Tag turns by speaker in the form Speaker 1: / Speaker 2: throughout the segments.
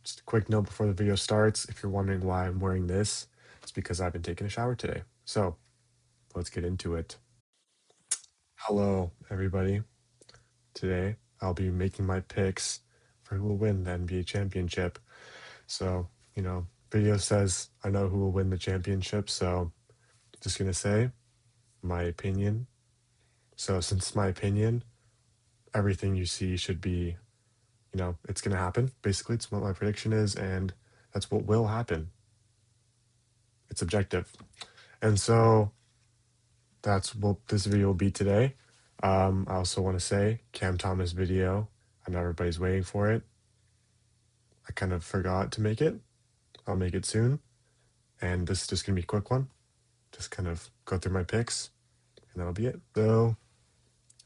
Speaker 1: Just a quick note before the video starts. If you're wondering why I'm wearing this, it's because I've been taking a shower today. So let's get into it. Hello, everybody. Today I'll be making my picks for who will win the NBA championship. So, video says I know who will win the championship. So just going to say my opinion. So, since my opinion, everything you see should be, it's going to happen. Basically, it's what my prediction is, and that's what will happen. It's objective. And so that's what this video will be today. I also want to say Cam Thomas video. I know everybody's waiting for it. I kind of forgot to make it. I'll make it soon. And this is just going to be a quick one. Just kind of go through my picks, and that'll be it. So,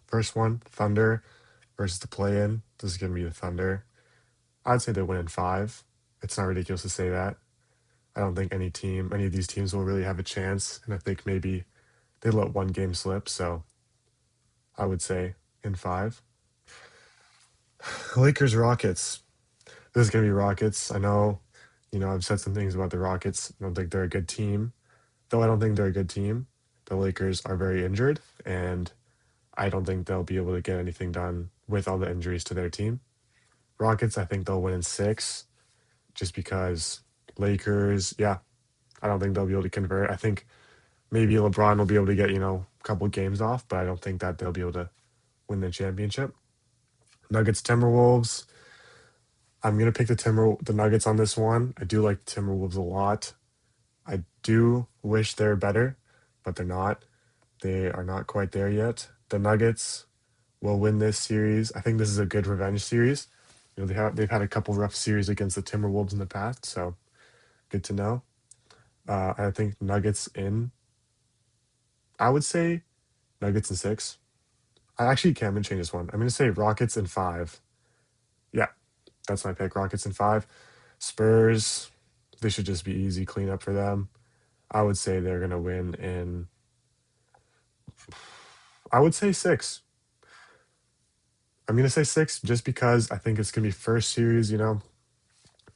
Speaker 1: first one, Thunder versus the play-in. This is going to be the Thunder. I'd say they win in 5. It's not ridiculous to say that. I don't think any of these teams will really have a chance. And I think maybe they let one game slip. So I would say in 5. Lakers Rockets. This is gonna be Rockets. I know, I've said some things about the Rockets. I don't think they're a good team. Though I don't think they're a good team. The Lakers are very injured, and I don't think they'll be able to get anything done with all the injuries to their team. Rockets, I think they'll win in 6, just because Lakers, yeah, I don't think they'll be able to convert. I think maybe LeBron will be able to get, a couple games off, but I don't think that they'll be able to win the championship. Nuggets Timberwolves. I'm gonna pick the Nuggets on this one. I do like the Timberwolves a lot. I do wish they're better, but they're not. They are not quite there yet. The Nuggets will win this series. I think this is a good revenge series. They've had a couple rough series against the Timberwolves in the past, so good to know. I think Nuggets in. I would say Nuggets in 6. I actually can't change this one. I'm gonna say Rockets in 5. Yeah, that's my pick. Rockets in 5. Spurs, they should just be easy cleanup for them. I would say they're going to win in, I would say 6. I'm going to say 6 just because I think it's going to be first series, going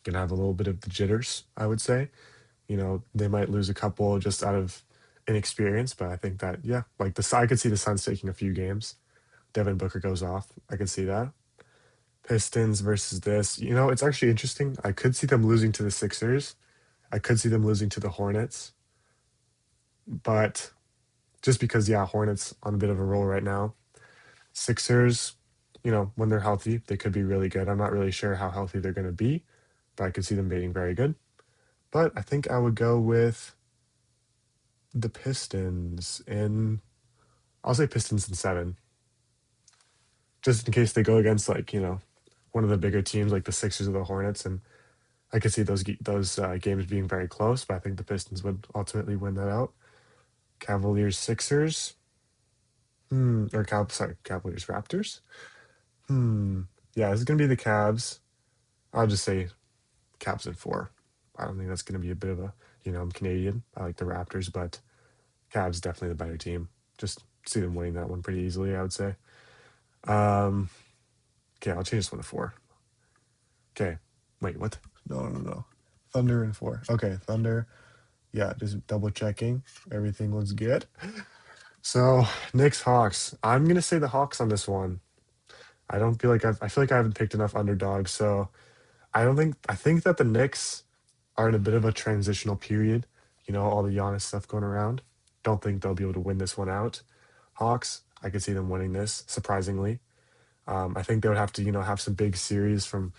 Speaker 1: to have a little bit of the jitters, I would say. They might lose a couple just out of inexperience, but I think that, yeah, I could see the Suns taking a few games. Devin Booker goes off. I could see that. Pistons versus this. It's actually interesting. I could see them losing to the Sixers. I could see them losing to the Hornets. But just because, yeah, Hornets on a bit of a roll right now. Sixers, when they're healthy, they could be really good. I'm not really sure how healthy they're going to be, but I could see them being very good. But I think I would go with the Pistons in, I'll say Pistons in 7, just in case they go against one of the bigger teams like the Sixers or the Hornets, and I could see those games being very close. But I think the Pistons would ultimately win that out. Cavaliers Sixers, Cavaliers Raptors. Yeah, this is gonna be the Cavs. I'll just say Cavs in 4. I don't think that's gonna be a bit of a, I'm Canadian. I like the Raptors, but Cavs definitely the better team. Just see them winning that one pretty easily, I would say. Um, okay, I'll change this one to 4. Okay, wait, what? No. Thunder in 4. Okay, Thunder. Yeah, just double checking. Everything looks good. So Knicks Hawks. I'm gonna say the Hawks on this one. I feel like I haven't picked enough underdogs, so I think that the Knicks are in a bit of a transitional period. All the Giannis stuff going around. Don't think they'll be able to win this one out. Hawks, I could see them winning this, surprisingly. I think they would have to, have some big series from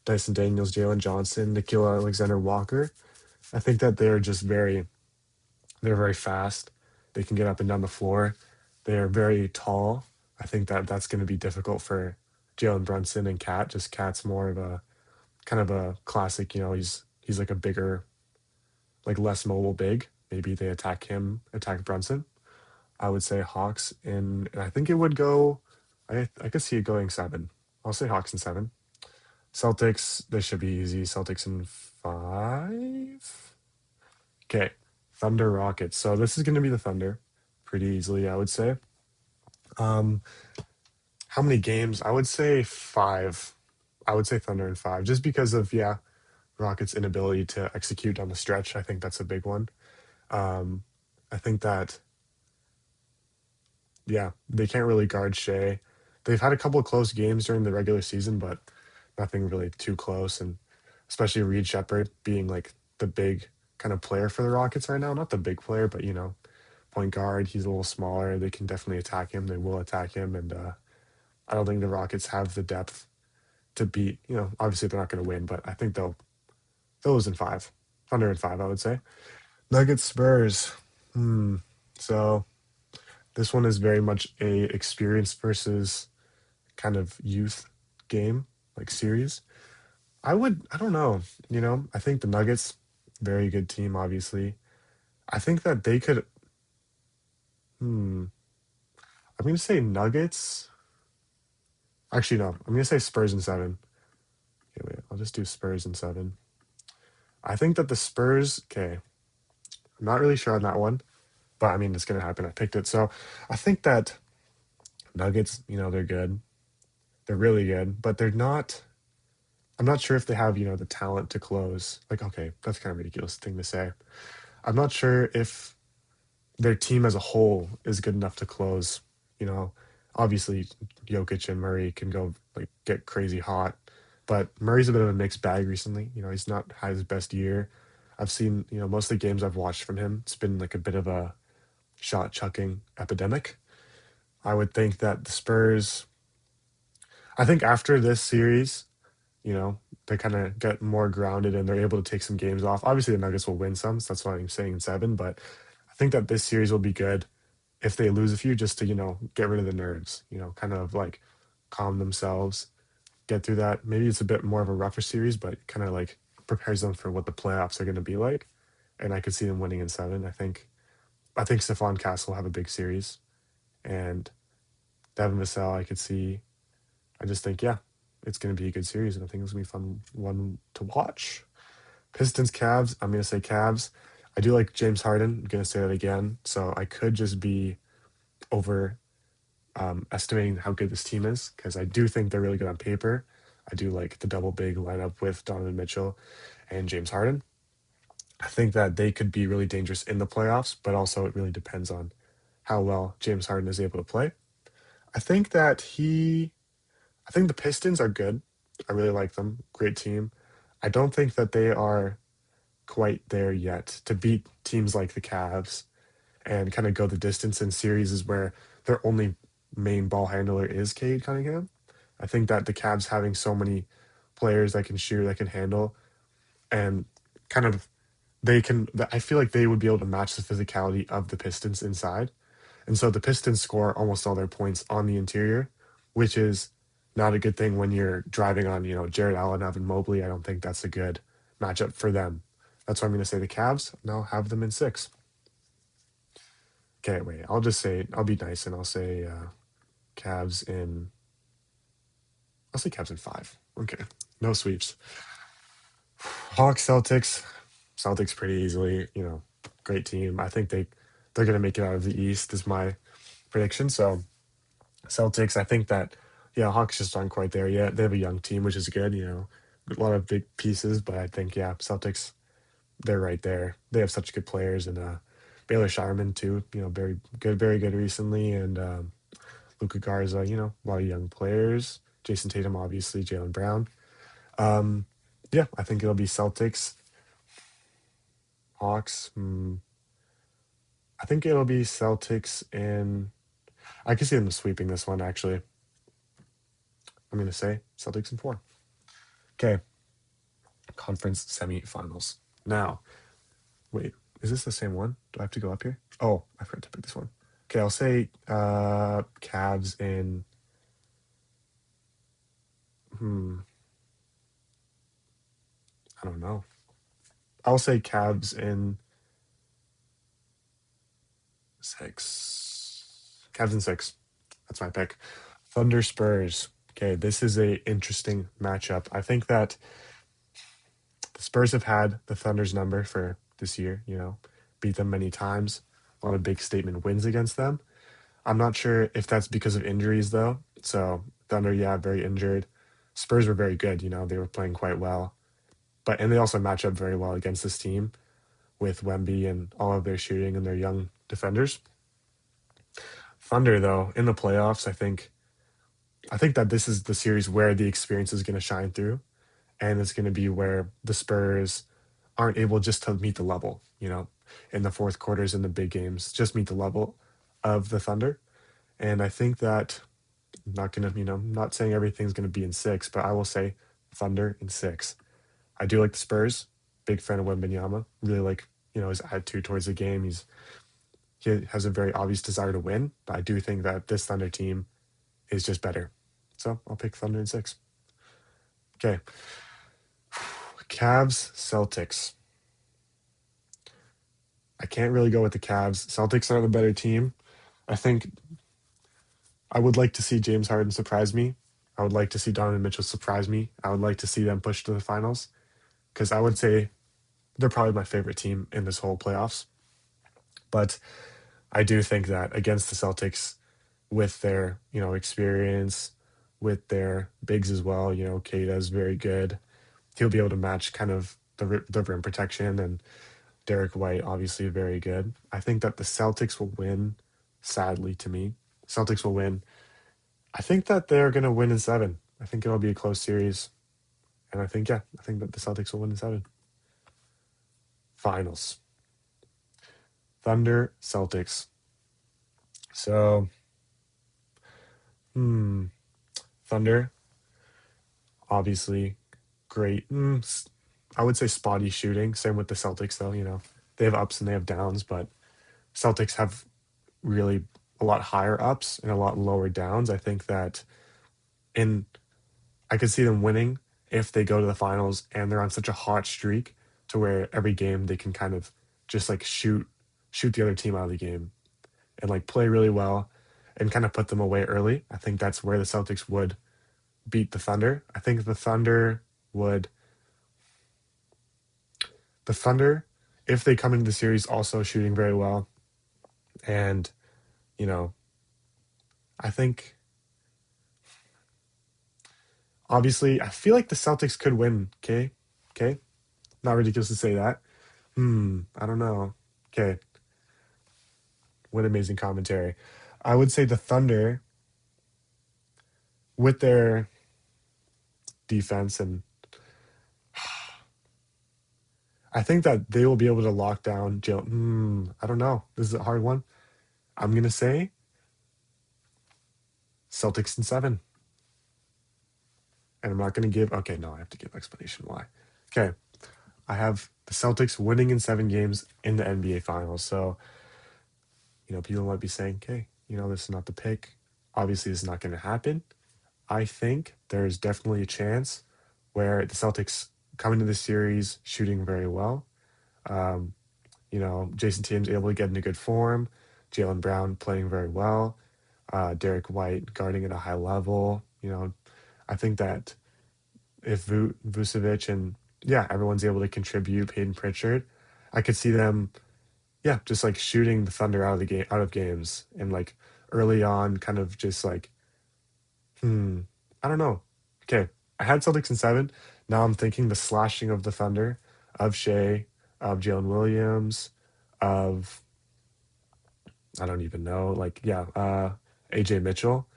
Speaker 1: Dyson Daniels, Jalen Johnson, Nikhil Alexander Walker. I think that they're very fast. They can get up and down the floor. They are very tall. I think that that's going to be difficult for Jalen Brunson and Cat. Just Cat's more of a kind of a classic. He's like a bigger, like less mobile big. Maybe they attack Brunson. I would say Hawks and I think it would go. I could see it going 7. I'll say Hawks in 7. Celtics, this should be easy. Celtics in 5. Okay, Thunder Rockets. So this is going to be the Thunder, pretty easily, I would say. Um, how many games? I would say 5. I would say Thunder in 5, just because of, yeah. Rockets' inability to execute on the stretch. I think that's a big one. Um, I think that yeah, they can't really guard Shea. They've had a couple of close games during the regular season, but nothing really too close. And especially Reed Shepard being like the big kind of player for the Rockets right now. Not the big player, but point guard. He's a little smaller. They can definitely attack him. They will attack him, and I don't think the Rockets have the depth to beat. Obviously they're not going to win, but I think they'll lose in five, Thunder in five. I would say Nuggets Spurs. Hmm. So this one is very much a experience versus kind of youth game, like series. I don't know, I think the Nuggets, very good team, obviously. I think that they could, hmm, I'm going to say Nuggets. Actually, no, I'm going to say Spurs in seven. Okay, wait, I'll just do Spurs in seven. I think that the Spurs, okay, I'm not really sure on that one, but I mean, it's going to happen. I picked it. So I think that Nuggets, they're good. They're really good, but I'm not sure if they have, the talent to close. Like, okay, that's kind of a ridiculous thing to say. I'm not sure if their team as a whole is good enough to close. You know, Obviously Jokic and Murray can go like get crazy hot, but Murray's a bit of a mixed bag recently. He's not had his best year. I've seen, most of the games I've watched from him, it's been like a bit of a shot chucking epidemic. I would think that the Spurs, I think after this series, they kind of get more grounded and they're able to take some games off. Obviously, the Nuggets will win some, so that's why I'm saying in seven. But I think that this series will be good if they lose a few, just to get rid of the nerves. Kind of like calm themselves, get through that. Maybe it's a bit more of a rougher series, but kind of like prepares them for what the playoffs are going to be like. And I could see them winning in seven. I think Stephon Castle will have a big series, and Devin Vassell, I could see. I just think, yeah, it's going to be a good series, and I think it's going to be a fun one to watch. Pistons, Cavs. I'm going to say Cavs. I do like James Harden. I'm going to say that again. So I could just be over estimating how good this team is because I do think they're really good on paper. I do like the double big lineup with Donovan Mitchell and James Harden. I think that they could be really dangerous in the playoffs, but also it really depends on how well James Harden is able to play. I think that I think the Pistons are good. I really like them. Great team. I don't think that they are quite there yet to beat teams like the Cavs and kind of go the distance in series where their only main ball handler is Cade Cunningham. I think that the Cavs having so many players that can shoot, that can handle, and kind of I feel like they would be able to match the physicality of the Pistons inside. And so the Pistons score almost all their points on the interior, which is not a good thing when you're driving on, Jared Allen, Evan Mobley. I don't think that's a good matchup for them. That's why I'm going to say the Cavs, and I'll have them in six. Okay, wait. I'll be nice, and I'll say Cavs in. I'll say Cavs in five. Okay, no sweeps. Hawks, Celtics. Celtics pretty easily. Great team. I think they're going to make it out of the East. Is my prediction. So Celtics, I think that, yeah, Hawks just aren't quite there yet. They have a young team, which is good, a lot of big pieces, but I think, yeah, Celtics, they're right there. They have such good players, and Baylor Shireman, too, very good recently, and Luka Garza, a lot of young players. Jason Tatum, obviously, Jalen Brown. Um, yeah, I think it'll be Celtics, Hawks. I think it'll be Celtics, and I can see them sweeping this one, actually. I'm going to say Celtics in four. Okay, conference semifinals. Now, wait, is this the same one? Do I have to go up here? Oh, I forgot to pick this one. Okay, I'll say Cavs in. I don't know. I'll say Cavs in six. Cavs in six. That's my pick. Thunder Spurs. Okay, this is a interesting matchup. I think that the Spurs have had the Thunder's number for this year. Beat them many times. A lot of big statement wins against them. I'm not sure if that's because of injuries though. So Thunder, yeah, very injured. Spurs were very good. They were playing quite well. But and they also match up very well against this team with Wemby and all of their shooting and their young defenders. Thunder, though, in the playoffs, I think that this is the series where the experience is going to shine through, and it's going to be where the Spurs aren't able just to meet the level, in the fourth quarters in the big games, just meet the level of the Thunder. And I think that I'm not gonna, not saying everything's gonna be in six, but I will say Thunder in six. I do like the Spurs. Big fan of Wembanyama. Really like, his attitude towards the game. He has a very obvious desire to win, but I do think that this Thunder team is just better. So I'll pick Thunder in six. Okay. Cavs, Celtics. I can't really go with the Cavs. Celtics are the better team. I think I would like to see James Harden surprise me. I would like to see Donovan Mitchell surprise me. I would like to see them push to the finals because I would say they're probably my favorite team in this whole playoffs. But I do think that against the Celtics, with their experience, with their bigs as well, Kata is very good. He'll be able to match kind of the rim protection, and Derek White obviously very good. I think that the Celtics will win. Sadly, to me, Celtics will win. I think that they're going to win in seven. I think it'll be a close series. And I think that the Celtics will win in seven. Finals. Thunder, Celtics. So, Thunder, obviously, great. I would say spotty shooting. Same with the Celtics, though. They have ups and they have downs, but Celtics have really a lot higher ups and a lot lower downs. I think that in I could see them winning if they go to the finals and they're on such a hot streak to where every game they can kind of just like shoot the other team out of the game and like play really well and kind of put them away early. I think that's where the Celtics would beat the Thunder. I think would the Thunder, if they come into the series also shooting very well, and you know, I think obviously I feel like the Celtics could win. Okay, not ridiculous to say that. I don't know. Okay, what amazing commentary. I would say the Thunder with their defense, and I think that they will be able to lock down Jalen. I don't know. This is a hard one. I'm gonna say Celtics in seven, and I'm not gonna give. Okay, no, I have to give explanation why. Okay, I have the Celtics winning in 7 games in the NBA Finals. So people might be saying, "Okay, this is not the pick. Obviously, this is not going to happen." I think there's definitely a chance where the Celtics come into the series shooting very well. Um, Jason Tatum's able to get into good form. Jalen Brown playing very well. Derek White guarding at a high level. I think that if Vucevic and everyone's able to contribute, Peyton Pritchard, I could see them, just like shooting the Thunder out of games, and like early on, kind of just like, I don't know. Okay, I had Celtics in seven. Now I'm thinking the slashing of the Thunder, of Shea, of Jalen Williams, of I don't even know, like AJ Mitchell.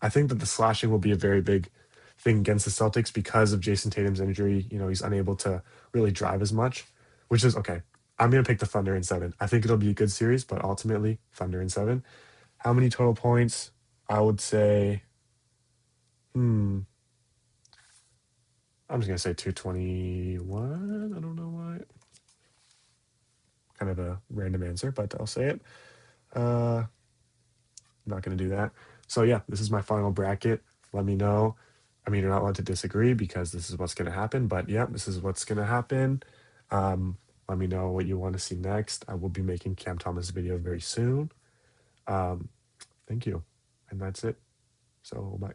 Speaker 1: I think that the slashing will be a very big thing against the Celtics because of Jason Tatum's injury. He's unable to really drive as much, which is okay. I'm going to pick the Thunder in seven. I think it'll be a good series, but ultimately, Thunder in seven. How many total points? I would say, I'm just going to say 221. I don't know why. Kind of a random answer, but I'll say it. I'm not going to do that. So, this is my final bracket. Let me know. I mean, you're not allowed to disagree because this is what's going to happen, but this is what's going to happen. Let me know what you want to see next. I will be making Cam Thomas video very soon. Thank you. And that's it. So, bye.